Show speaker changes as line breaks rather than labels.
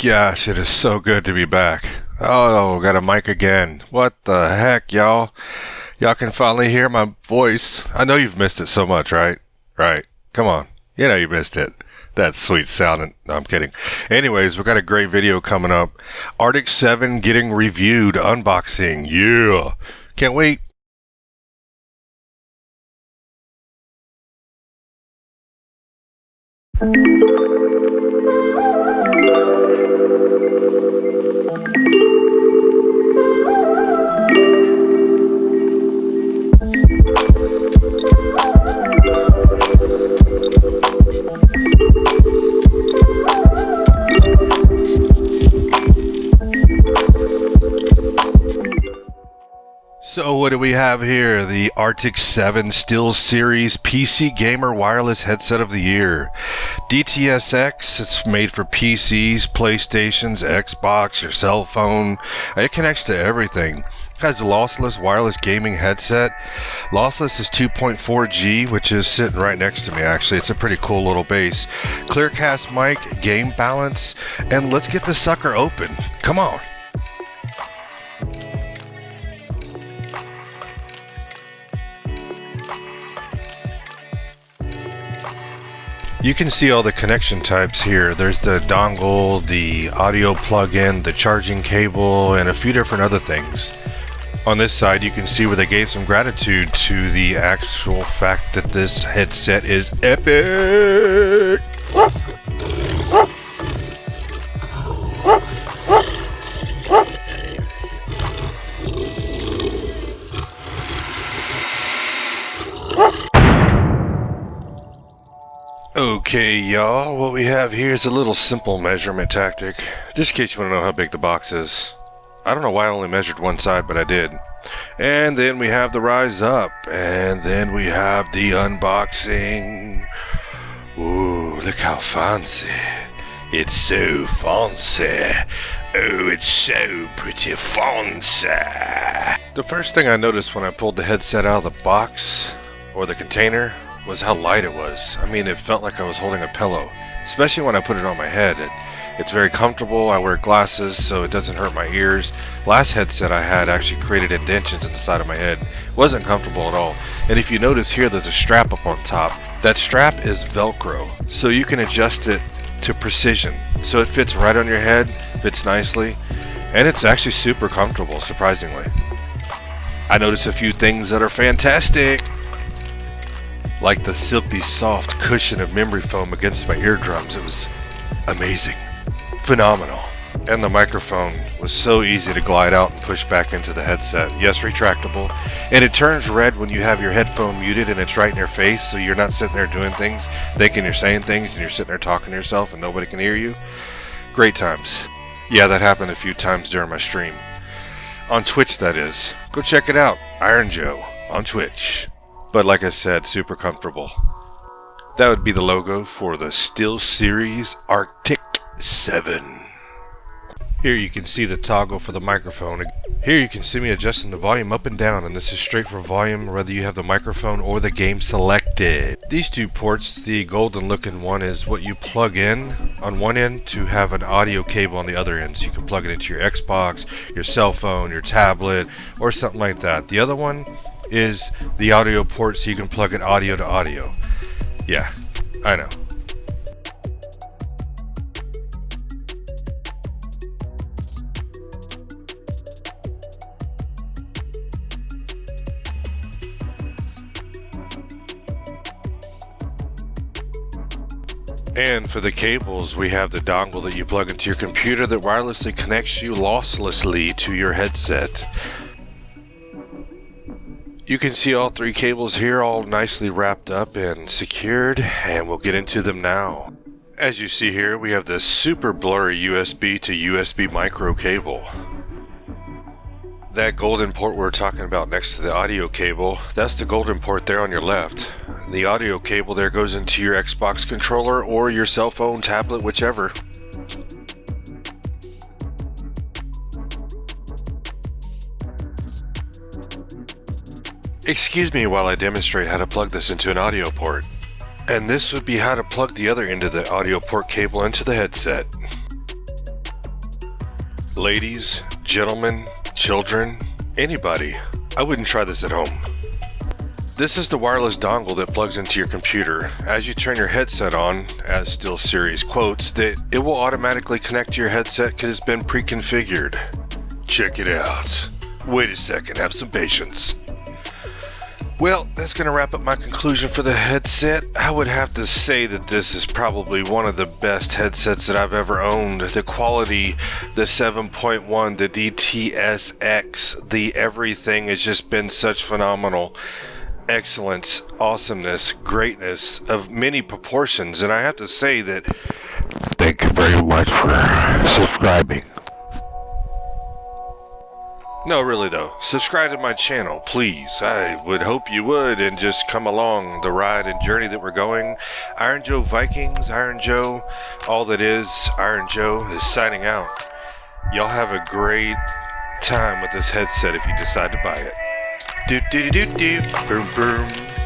Gosh, it is so good to be back. Oh, got a mic again. What the heck, y'all? Y'all can finally hear my voice. I know you've missed it so much, right? Right. Come on. You know you missed it. That sweet sounding. No, I'm kidding. Anyways, we've got a great video coming up. Arctic 7 getting reviewed. Unboxing. Yeah. Can't wait. So what do we have here? The Arctic 7 SteelSeries PC Gamer Wireless Headset of the Year. dts-x, it's made for PCs, PlayStations, Xbox, your cell phone. It connects to everything. It has a lossless wireless gaming headset. Lossless is 2.4G, which is sitting right next to me actually. It's a pretty cool little base. Clearcast mic, game balance, and let's get this sucker open. Come on. You can see all the connection types here. There's the dongle, the audio plug-in, the charging cable, and a few different other things. On this side, you can see where they gave some gratitude to the actual fact that this headset is epic. Okay, y'all, what we have here is a little simple measurement tactic, just in case you want to know how big the box is. I don't know why I only measured one side, but I did. And then we have the rise up, and then we have the unboxing. Ooh, look how fancy. It's so fancy. Oh, it's so pretty fancy. The first thing I noticed when I pulled the headset out of the box, or the container, was how light it was. I mean, it felt like I was holding a pillow, especially when I put it on my head. It's very comfortable. I wear glasses, so it doesn't hurt my ears. Last headset I had actually created indentions in the side of my head. It wasn't comfortable at all. And if you notice here, there's a strap up on top. That strap is Velcro, so you can adjust it to precision. So it fits right on your head, fits nicely, and it's actually super comfortable, surprisingly. I noticed a few things that are fantastic, like the silky soft cushion of memory foam against my eardrums. It was amazing, phenomenal. And the microphone was so easy to glide out and push back into the headset. Yes, retractable, and it turns red when you have your headphone muted and it's right in your face, so you're not sitting there doing things, thinking you're saying things, and you're sitting there talking to yourself and nobody can hear you. Great times. Yeah, that happened a few times during my stream. On Twitch, that is. Go check it out, IRONJO on Twitch. But like I said, super comfortable. That would be the logo for the SteelSeries Arctic 7. Here you can see the toggle for the microphone. Here you can see me adjusting the volume up and down, and this is straight for volume whether you have the microphone or the game selected. These two ports, the golden looking one is what you plug in on one end to have an audio cable on the other end. So you can plug it into your Xbox, your cell phone, your tablet, or something like that. The other one is the audio port, so you can plug it audio to audio. Yeah, I know. And for the cables, we have the dongle that you plug into your computer that wirelessly connects you losslessly to your headset. You can see all three cables here all nicely wrapped up and secured, and we'll get into them now. As you see here, we have this super blurry USB to USB micro cable. That golden port we're talking about next to the audio cable, that's the golden port there on your left. The audio cable there goes into your Xbox controller or your cell phone, tablet, whichever. Excuse me while I demonstrate how to plug this into an audio port. And this would be how to plug the other end of the audio port cable into the headset. Ladies, gentlemen, children, anybody, I wouldn't try this at home. This is the wireless dongle that plugs into your computer. As you turn your headset on, as SteelSeries quotes, that it will automatically connect to your headset because it's been pre-configured. Check it out. Wait a second, have some patience. Well, that's going to wrap up my conclusion for the headset. I would have to say that this is probably one of the best headsets that I've ever owned. The quality, the 7.1, the dts-x, the everything has just been such phenomenal excellence, awesomeness, greatness of many proportions. And I have to say that thank you very much for subscribing. No, really though, subscribe to my channel, please. I would hope you would, and just come along the ride and journey that we're going. IRONJOVIKINGS, IRONJO, all that is, IRONJO is signing out. Y'all have a great time with this headset if you decide to buy it. Do do do do do, boom boom.